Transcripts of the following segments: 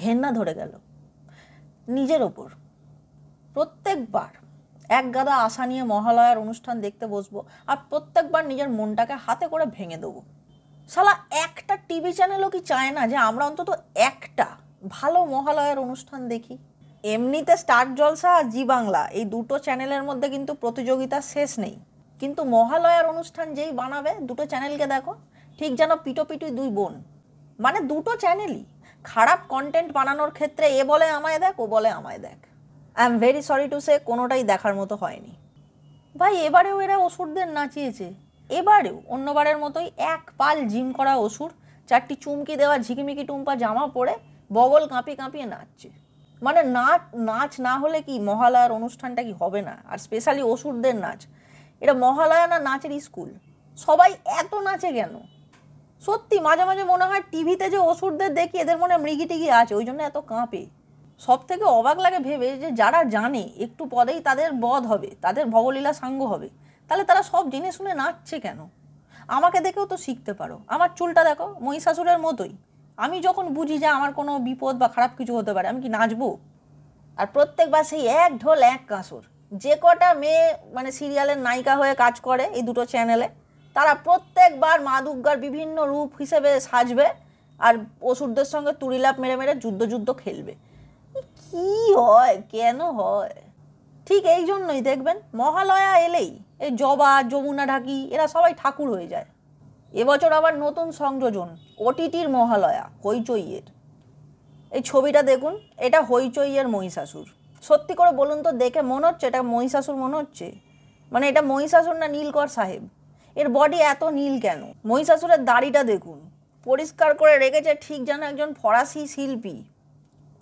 ঘেন্না ধরে গেল নিজের ওপর। প্রত্যেকবার এক গাদা আশা নিয়ে মহালয়ার অনুষ্ঠান দেখতে বসবো, আর প্রত্যেকবার নিজের মনটাকে হাতে করে ভেঙে দেবো। শালা একটা টিভি চ্যানেলও কি চায় না যে আমরা অন্তত একটা ভালো মহালয়ার অনুষ্ঠান দেখি? এমনিতে স্টার জলসা আর জি বাংলা এই দুটো চ্যানেলের মধ্যে কিন্তু প্রতিযোগিতা শেষ নেই, কিন্তু মহালয়ার অনুষ্ঠান যেই বানাবে দুটো চ্যানেলকে দেখো ঠিক যেন পিটোপিটি দুই বোন। মানে দুটো চ্যানেলই খারাপ কন্টেন্ট বানানোর ক্ষেত্রে এ বলে আমায় দেখ, ও বলে আমায় দেখ। I am very sorry to say, কোনোটাই দেখার মতো হয়নি ভাই। এবারেও এরা অসুরদের নাচিয়েছে, এবারেও অন্যবারের মতোই এক পাল জিম করা অসুর চারটি চুমকি দেওয়া ঝিকিমিকি টুম্পা জামা পরে বগল কাঁপিয়ে কাঁপিয়ে নাচছে। মানে নাচ না হলে কি মহালয়ার অনুষ্ঠানটা কি হবে না? আর স্পেশালি অসুরদের নাচ, এটা মহালয়া না নাচের স্কুল? সবাই এত নাচে কেন? সত্যি মাঝে মাঝে মনে হয় টিভিতে যে অসুরদের দেখি এদের মনে মৃগী টিগি আছে, ওই জন্য এত কাঁপে। সব থেকে অবাক লাগে ভেবে যে যারা জানে একটু পরেই তাদের বধ হবে, তাদের ভবলীলা সাঙ্গ হবে, তাহলে তারা সব জেনে শুনে নাচছে কেন? আমাকে দেখেও তো শিখতে পারো। আমার চুলটা দেখো মহিষাসুরের মতোই। আমি যখন বুঝি যে আমার কোনো বিপদ বা খারাপ কিছু হতে পারে, আমি কি নাচবো? আর প্রত্যেকবার সেই এক ঢোল এক কাঁসর। যে কটা মেয়ে মানে সিরিয়ালের নায়িকা হয়ে কাজ করে এই দুটো চ্যানেলে, তারা প্রত্যেকবার মা দুর্গার বিভিন্ন রূপ হিসেবে সাজবে আর অসুরদের সঙ্গে তুড়িলাপ মেরে মেরে যুদ্ধ খেলবে। কি হয়, কেন হয়? ঠিক এই জন্যই দেখবেন মহালয়া এলেই এই জবা, যমুনা ঢাকি এরা সবাই ঠাকুর হয়ে যায়। এবছর আবার নতুন সংযোজন, ওটিটির মহালয়া, হইচইয়ের। এই ছবিটা দেখুন, এটা হইচইয়ের মহিষাসুর। সত্যি করে বলুন তো, দেখে মনে হচ্ছে এটা মহিষাসুর মনে হচ্ছে? মানে এটা মহিষাসুর না নীলকর সাহেব? এর বডি এত নীল কেন? মহিষাসুরের দাড়িটা দেখুন, পরিষ্কার করে রেখেছে ঠিক যেন একজন ফরাসি শিল্পী।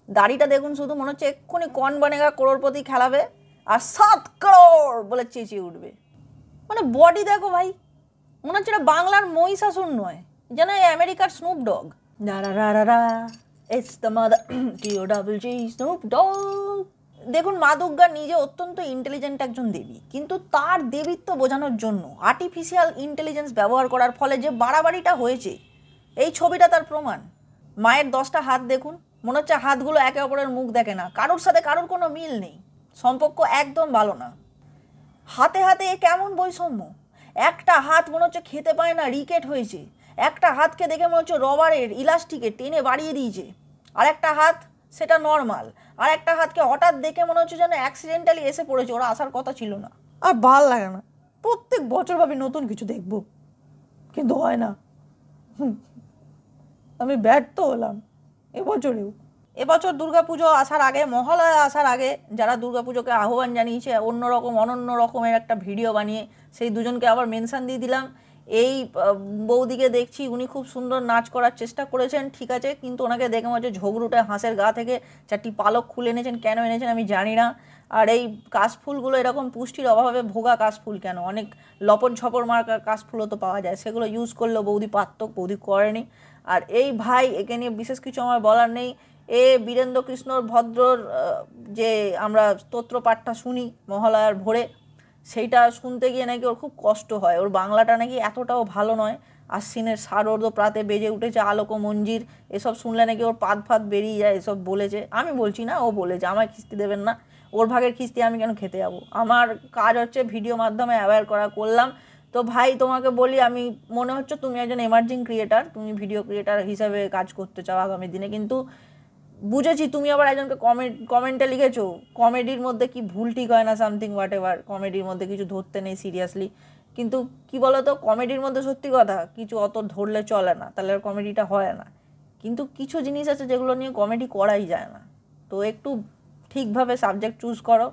দাড়িটা দেখুন, শুধু মনে হচ্ছে এক্ষুনি কন বানেগা করোড়পতি খেলাবে আর 7 করোড় বলে চেঁচিয়ে উঠবে। মানে বডি দেখো ভাই, মনে হচ্ছে এটা বাংলার মহিষাসুর নয়, যেন আমেরিকার Snoop dog. It's the mother T-O-double-G Snoop Dogg। দেখুন মা দুর্গা নিজে অত্যন্ত ইন্টেলিজেন্ট একজন দেবী, কিন্তু তার দেবীত্ব বোঝানোর জন্য আর্টিফিশিয়াল ইন্টেলিজেন্স ব্যবহার করার ফলে যে বাড়াবাড়িটা হয়েছে, এই ছবিটা তার প্রমাণ। মায়ের 10টা হাত দেখুন, মনে হচ্ছে হাতগুলো একে অপরের মুখ দেখে না, কারোর সাথে কারোর কোনো মিল নেই, সম্পর্ক একদম ভালো না। হাতে হাতে কেমন বৈষম্য! একটা হাত মনে হচ্ছে খেতে পায় না, রিকেট হয়েছে। একটা হাতকে দেখে মনে হচ্ছে রবারের ইলাস্টিকে টেনে বাড়িয়ে দিয়েছে। আর একটা হাত সেটা নর্মাল, আর একটা হাতকে হঠাৎ দেখে মনে হচ্ছে যেন অ্যাক্সিডেন্টালি এসে পড়েছে, ওরা আসার কথা ছিল না। আর ভাল লাগে না, প্রত্যেক বছর ভাবি নতুন কিছু দেখবো, কিন্তু হয় না। আমি ব্যর্থ হলাম এবছরেও। এবছর দুর্গাপুজো আসার আগে, মহালয়া আসার আগে যারা দুর্গাপুজোকে আহ্বান জানিয়েছে অন্যরকম অনন্য রকমের একটা ভিডিও বানিয়ে সেই দুজনকে আবার মেনশান দিয়ে দিলাম। এই বৌদিকে দেখছি উনি খুব সুন্দর নাচ করার চেষ্টা করেছেন, ঠিক আছে, কিন্তু ওনাকে দেখে মনে হচ্ছে ঝগড়ুটে হাঁসের গা থেকে 4টি পালক খুলে এনেছেন, কেন এনেছেন আমি জানি না। আর এই কাশফুলগুলো এরকম পুষ্টির অভাবে ভোগা কাশফুল কেন? অনেক লপট ঝপড় মার্কা কাশফুলও তো পাওয়া যায়, সেগুলো ইউজ করলেও বৌদি পারত, বৌদি করেনি। আর এই ভাই, একে নিয়ে বিশেষ কিছু আমার বলার নেই। বীরেন্দ্র কৃষ্ণর ভদ্রর যে আমরা স্তোত্র পাঠটা শুনি মহালয়ার ভোরে, সেইটা শুনতে গিয়ে নাকি ওর খুব কষ্ট হয়, ওর বাংলাটা নাকি এতটাও ভালো নয়। আশ্বিনের শারদ প্রাতে বেজে উঠেছে আলোক মঞ্জির, এসব শুনলে নাকি ওর পাত ফাত বেরিয়ে যায়, এসব বলেছে। আমি বলছি না, ও বলেছে। আমায় খিস্তি দেবেন না, ওর ভাগের খিস্তি আমি কেন খেতে যাবো? আমার কাজ হচ্ছে ভিডিও মাধ্যমে অ্যাওয়্যার করা, করলাম। তো ভাই তোমাকে বলি, আমি মনে হচ্ছে তুমি একজন এমার্জিং ক্রিয়েটার, তুমি ভিডিও ক্রিয়েটার হিসাবে কাজ করতে চাও আগামী দিনে, কিন্তু বুঝেছি তুমি আবার একজনকে কমেন্টে লিখেছো কমেডির মধ্যে কি ভুল ঠিক হয় না, সামথিং হোয়াট এভার, কমেডির মধ্যে কিছু ধরতে নেই সিরিয়াসলি। কিন্তু কি বলো তো, কমেডির মধ্যে সত্যি কথা কিছু অত ধরলে চলে না, তাহলে আর কমেডিটা হয় না। কিন্তু কিছু জিনিস আছে যেগুলো নিয়ে কমেডি করাই যায় না। তো একটু ঠিকভাবে সাবজেক্ট চুজ করো।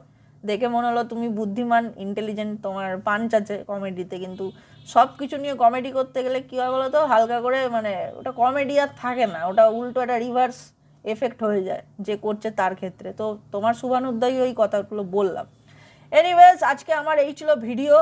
দেখে মনে হলো তুমি বুদ্ধিমান, ইন্টেলিজেন্ট, তোমার পাঞ্চ আছে কমেডিতে, কিন্তু সব কিছু নিয়ে কমেডি করতে গেলে কী হয় বলো তো, হালকা করে মানে ওটা কমেডি আর থাকে না, ওটা উল্টো একটা রিভার্স এফেক্ট হয়ে যায় যে করছে তার ক্ষেত্রে। তো তোমার শুভানুদ্দায়ী ওই কথাগুলো বললাম। এনিওয়েজ, আজকে আমার এই ছিল ভিডিও।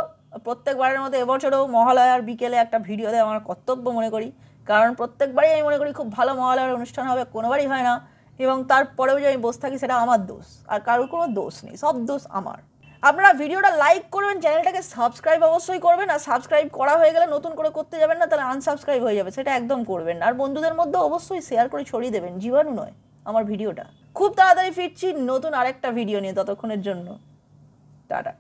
প্রত্যেকবারের মতো এবছরেও মহালয়ার বিকেলে একটা ভিডিও দেওয়া আমার কর্তব্য মনে করি, কারণ প্রত্যেকবারই আমি মনে করি খুব ভালো মহালয়ার অনুষ্ঠান হবে, কোনোবারই হয় না। এবং তারপরেও যে আমি বসে থাকি সেটা আমার দোষ, আর কারোর কোনো দোষ নেই, সব দোষ আমার। আপনারা ভিডিওটা লাইক করবেন, চ্যানেলটাকে সাবস্ক্রাইব অবশ্যই করবেন, আর সাবস্ক্রাইব করা হয়ে গেলে নতুন করে করতে যাবেন না, তাহলে আনসাবস্ক্রাইব হয়ে যাবে, সেটা একদম করবেন না। আর বন্ধুদের মধ্যে অবশ্যই শেয়ার করে ছড়িয়ে দেবেন, জীবাণু নয়, আমার ভিডিওটা। খুব তাড়াতাড়ি ফিরছি নতুন আরেকটা ভিডিও নিয়ে, ততক্ষণের জন্য টাটা।